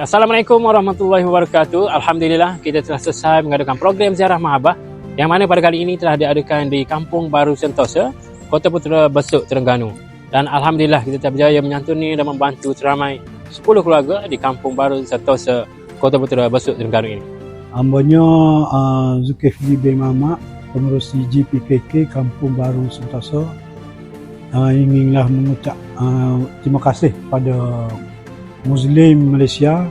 Assalamualaikum warahmatullahi wabarakatuh. Alhamdulillah kita telah selesai mengadakan program ziarah mahabbah yang mana pada kali ini telah diadakan di Kampung Baru Sentosa, Kota Putera Besut, Terengganu. Dan Alhamdulillah kita telah berjaya menyantuni dan membantu seramai 10 keluarga di Kampung Baru Sentosa, Kota Putera Besut, Terengganu ini. Ambanya Zulkifli bin Mamak, pengerusi GPKK Kampung Baru Sentosa. Inginlah mengucap terima kasih pada Muslim Malaysia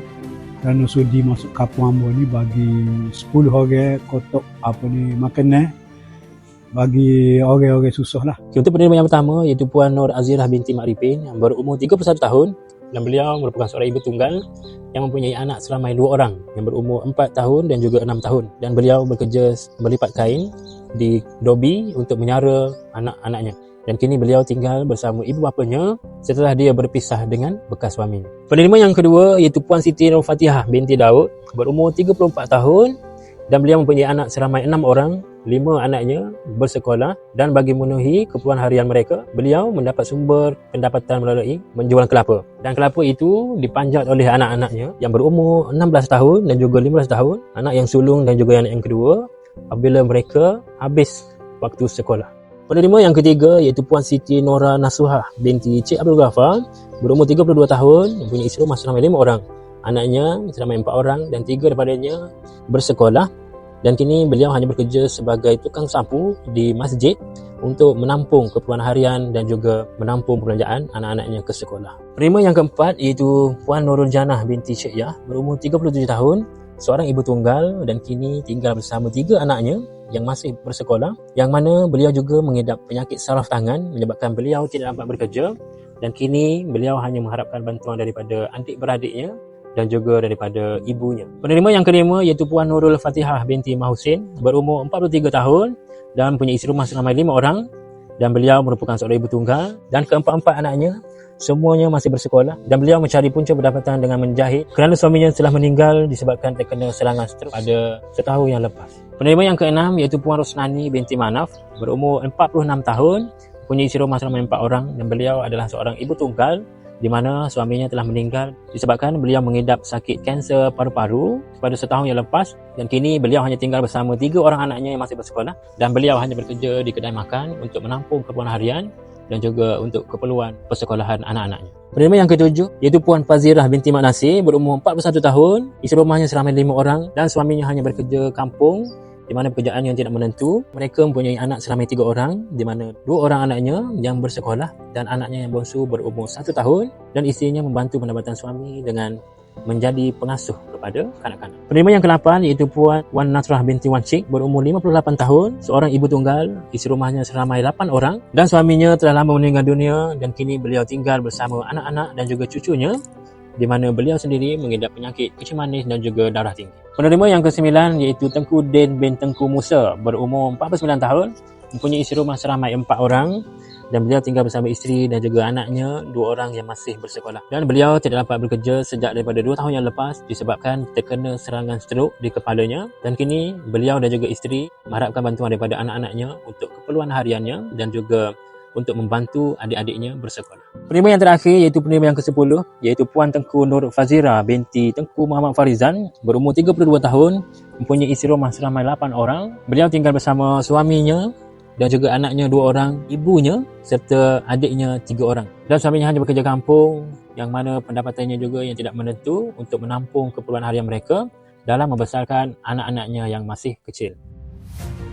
kerana sudi masuk kampung hamba ni bagi 10 orang kotak makanan bagi orang-orang susah lah. Untuk penerima yang pertama iaitu Puan Nur Azirah binti Mak Ripin yang berumur 31 tahun dan beliau merupakan seorang ibu tunggal yang mempunyai anak seramai 2 orang yang berumur 4 tahun dan juga 6 tahun, dan beliau bekerja melipat kain di Dobi untuk menyara anak-anaknya. Dan kini beliau tinggal bersama ibu bapanya setelah dia berpisah dengan bekas suaminya. Penerima yang kedua iaitu Puan Siti Nurfatihah binti Daud, berumur 34 tahun dan beliau mempunyai anak seramai 6 orang. 5 anaknya bersekolah, dan bagi memenuhi keperluan harian mereka, beliau mendapat sumber pendapatan melalui menjual kelapa. Dan kelapa itu dipanjat oleh anak-anaknya yang berumur 16 tahun dan juga 15 tahun, anak yang sulung dan juga anak yang kedua, apabila mereka habis waktu sekolah. Penerima yang ketiga iaitu Puan Siti Nora Nasuhah binti Cik Abdul Ghafar, berumur 32 tahun, mempunyai isteri rumah seramai 5 orang. Anaknya seramai 4 orang dan 3 daripadanya bersekolah, dan kini beliau hanya bekerja sebagai tukang sapu di masjid untuk menampung keperluan harian dan juga menampung perbelanjaan anak-anaknya ke sekolah. Penerima yang keempat iaitu Puan Nurul Janah binti Cik Yah, berumur 37 tahun, seorang ibu tunggal dan kini tinggal bersama 3 anaknya yang masih bersekolah, yang mana beliau juga mengidap penyakit saraf tangan menyebabkan beliau tidak dapat bekerja, dan kini beliau hanya mengharapkan bantuan daripada adik-beradiknya dan juga daripada ibunya. Penerima yang kelima iaitu Puan Nurul Fatihah binti Mahusin, berumur 43 tahun dan mempunyai isteri rumah seramai 5 orang, dan beliau merupakan seorang ibu tunggal dan keempat-empat anaknya semuanya masih bersekolah, dan beliau mencari punca pendapatan dengan menjahit kerana suaminya telah meninggal disebabkan terkena serangan strok pada setahun yang lepas. Penerima yang keenam iaitu Puan Rosnani binti Manaf, berumur 46 tahun, mempunyai isteri rumah seramai 4 orang, dan beliau adalah seorang ibu tunggal di mana suaminya telah meninggal disebabkan beliau mengidap sakit kanser paru-paru pada setahun yang lepas, dan kini beliau hanya tinggal bersama 3 orang anaknya yang masih bersekolah, dan beliau hanya bekerja di kedai makan untuk menampung keperluan harian dan juga untuk keperluan persekolahan anak-anaknya. Penerima yang ketujuh iaitu Puan Fazirah binti Mak Nasir, berumur 41 tahun, isteri rumahnya seramai 5 orang dan suaminya hanya bekerja kampung di mana pekerjaan yang tidak menentu. Mereka mempunyai anak seramai 3 orang, di mana 2 orang anaknya yang bersekolah dan anaknya yang bongsu berumur 1 tahun, dan isterinya membantu pendapatan suami dengan menjadi pengasuh kepada kanak-kanak. Penerima yang ke-8 iaitu Puan Wan Nasrah binti Wan Cik, berumur 58 tahun, seorang ibu tunggal, isteri rumahnya seramai 8 orang dan suaminya telah lama meninggal dunia, dan kini beliau tinggal bersama anak-anak dan juga cucunya, di mana beliau sendiri mengidap penyakit kencing manis dan juga darah tinggi. Penerima yang ke-9 iaitu Tengku Din bin Tengku Musa, berumur 49 tahun, mempunyai isteri rumah seramai 4 orang, dan beliau tinggal bersama isteri dan juga anaknya 2 orang yang masih bersekolah. Dan beliau tidak dapat bekerja sejak daripada 2 tahun yang lepas disebabkan terkena serangan strok di kepalanya, dan kini beliau dan juga isteri mengharapkan bantuan daripada anak-anaknya untuk keperluan hariannya dan juga untuk membantu adik-adiknya bersekolah. Penerima yang terakhir iaitu penerima yang ke-10 iaitu Puan Tengku Nur Fazira binti Tengku Muhammad Farizan, berumur 32 tahun, mempunyai isteri rumah seramai 8 orang. Beliau tinggal bersama suaminya dan juga anaknya 2 orang, ibunya serta adiknya 3 orang. Dan suaminya hanya bekerja kampung yang mana pendapatannya juga yang tidak menentu untuk menampung keperluan harian mereka dalam membesarkan anak-anaknya yang masih kecil.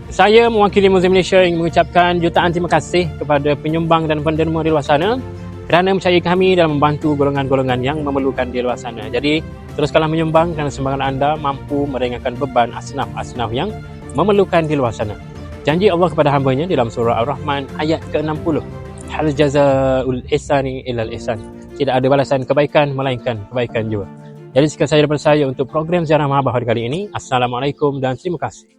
Saya mewakili Muslim Malaysia ingin mengucapkan jutaan terima kasih kepada penyumbang dan penderma di luar sana kerana mempercayai kami dalam membantu golongan-golongan yang memerlukan di luar sana. Jadi teruskanlah menyumbang kerana sumbangan anda mampu meringankan beban asnaf-asnaf yang memerlukan di luar sana. Janji Allah kepada hamba-Nya dalam surah Ar-Rahman ayat ke-60. Hal jazaa'ul ihsani illal ihsan. Tidak ada balasan kebaikan melainkan kebaikan juga. Jadi sekian saja daripada saya untuk program ziarah mahabbah hari kali ini. Assalamualaikum dan terima kasih.